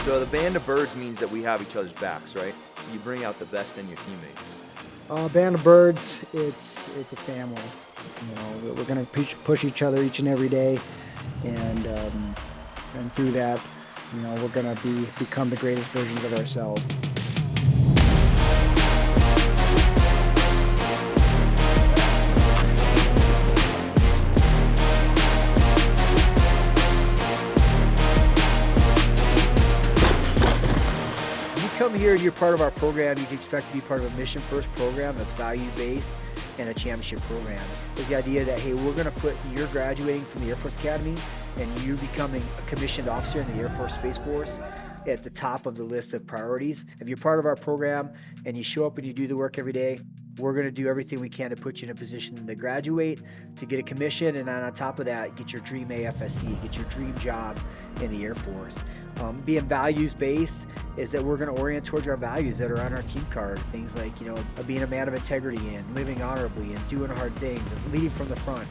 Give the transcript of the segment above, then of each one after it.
So the Band of Birds means that we have each other's backs, right? You bring out the best in your teammates. Band of Birds, it's a family. We're going to push each other each and every day, and through that, we're going to become the greatest versions of ourselves. Come here and you're part of our program, you can expect to be part of a mission-first program that's value-based and a championship program. It's the idea that, hey, we're going to put your graduating from the Air Force Academy and you becoming a commissioned officer in the Air Force Space Force at the top of the list of priorities. If you're part of our program and you show up and you do the work every day, we're going to do everything we can to put you in a position to graduate, to get a commission, and on top of that, get your dream AFSC, get your dream job in the Air Force. Being values-based is that we're going to orient towards our values that are on our team card. Things like, being a man of integrity and living honorably and doing hard things and leading from the front.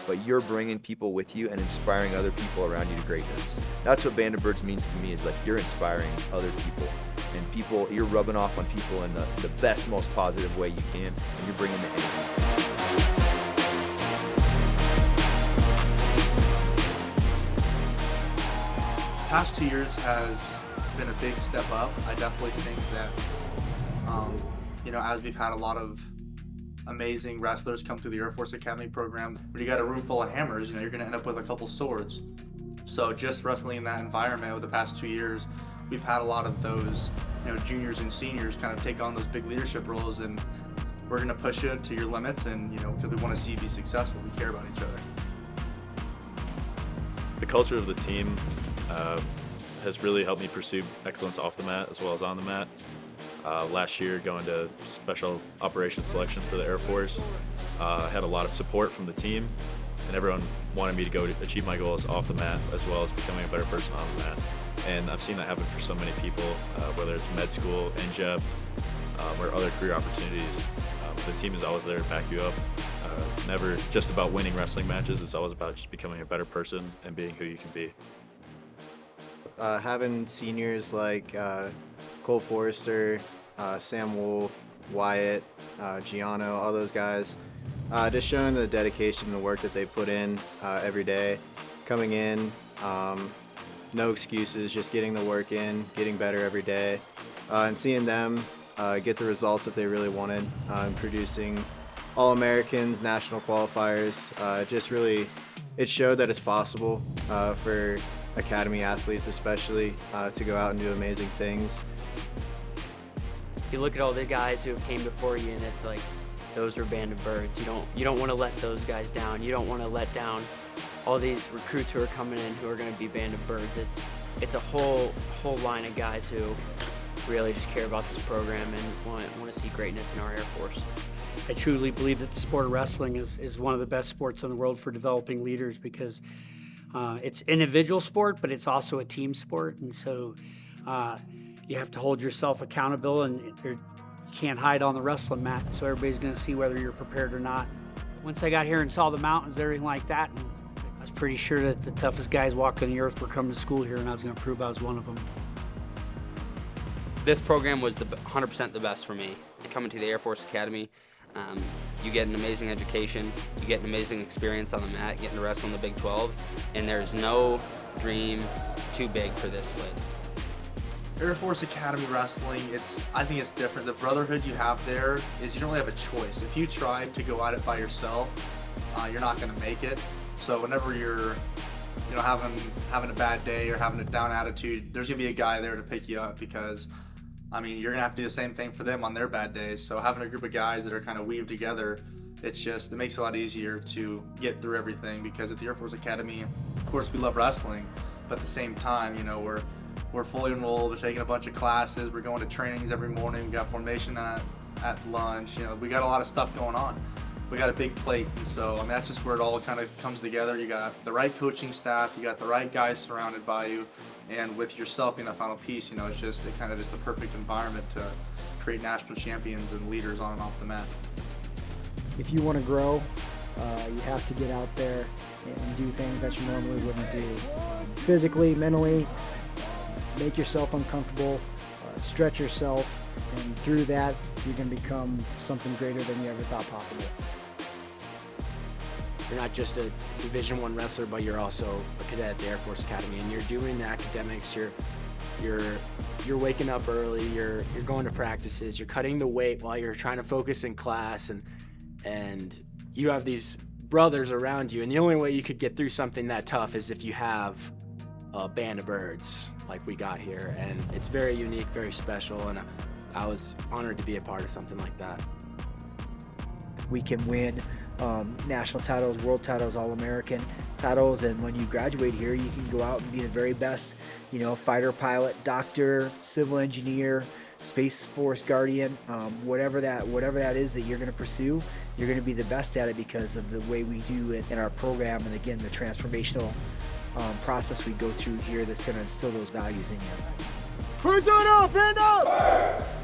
But you're bringing people with you and inspiring other people around you to greatness. That's what Band of Birds means to me, is like you're inspiring other people. And people, you're rubbing off on people in the best, most positive way you can, and you're bringing the energy. Past 2 years has been a big step up. I definitely think that, as we've had a lot of amazing wrestlers come through the Air Force Academy program, when you got a room full of hammers, you're going to end up with a couple swords. So just wrestling in that environment over the past 2 years, we've had a lot of those, juniors and seniors kind of take on those big leadership roles, and we're going to push it to your limits, and because we want to see you be successful, we care about each other. The culture of the team has really helped me pursue excellence off the mat as well as on the mat. Last year, going to special operations selection for the Air Force, I had a lot of support from the team, and everyone wanted me to go to achieve my goals off the mat as well as becoming a better person on the mat. And I've seen that happen for so many people, whether it's med school, NJEP, or other career opportunities. The team is always there to back you up. It's never just about winning wrestling matches, it's always about just becoming a better person and being who you can be. Having seniors like Cole Forrester, Sam Wolf, Wyatt, Giano, all those guys, just showing the dedication and the work that they put in every day, coming in, no excuses, just getting the work in, getting better every day, and seeing them get the results that they really wanted, producing All-Americans, national qualifiers. It showed that it's possible for Academy athletes especially to go out and do amazing things. You look at all the guys who came before you, and it's like, those are Band of Birds. You don't want to let those guys down. You don't want to let down all these recruits who are coming in who are going to be Band of Birds. It's a whole line of guys who really just care about this program and want to see greatness in our Air Force. I truly believe that the sport of wrestling is one of the best sports in the world for developing leaders, because it's an individual sport, but it's also a team sport, and so you have to hold yourself accountable, and you can't hide on the wrestling mat, so everybody's going to see whether you're prepared or not. Once I got here and saw the mountains, everything like that, and I was pretty sure that the toughest guys walking the earth were coming to school here, and I was going to prove I was one of them. This program was 100% the best for me. Coming to the Air Force Academy, you get an amazing education, you get an amazing experience on the mat, getting to wrestle in the Big 12, and there's no dream too big for this place. Air Force Academy wrestling, I think it's different. The brotherhood you have there is you don't really have a choice. If you try to go at it by yourself, you're not going to make it. So whenever you're having a bad day or having a down attitude, there's going to be a guy there to pick you up, because you're going to have to do the same thing for them on their bad days. So having a group of guys that are kind of weaved together, it makes it a lot easier to get through everything, because at the Air Force Academy, of course, we love wrestling, but at the same time, we're fully enrolled, we're taking a bunch of classes, we're going to trainings every morning, we got formation at lunch, we got a lot of stuff going on. We got a big plate, and so that's just where it all kind of comes together. You got the right coaching staff, you got the right guys surrounded by you, and with yourself being the final piece, it kind of is the perfect environment to create national champions and leaders on and off the mat. If you want to grow, you have to get out there and do things that you normally wouldn't do. Physically, mentally, make yourself uncomfortable, stretch yourself, and through that, you're going to become something greater than you ever thought possible. You're not just a Division I wrestler, but you're also a cadet at the Air Force Academy, and you're doing the academics. You're waking up early. You're going to practices. You're cutting the weight while you're trying to focus in class, and you have these brothers around you. And the only way you could get through something that tough is if you have a band of birds like we got here, and it's very unique, very special, and I was honored to be a part of something like that. We can win national titles, world titles, All-American titles, and when you graduate here, you can go out and be the very best, fighter pilot, doctor, civil engineer, Space Force Guardian, whatever that is that you're going to pursue, you're going to be the best at it because of the way we do it in our program, and again, the transformational process we go through here that's going to instill those values in you. Persona, band up!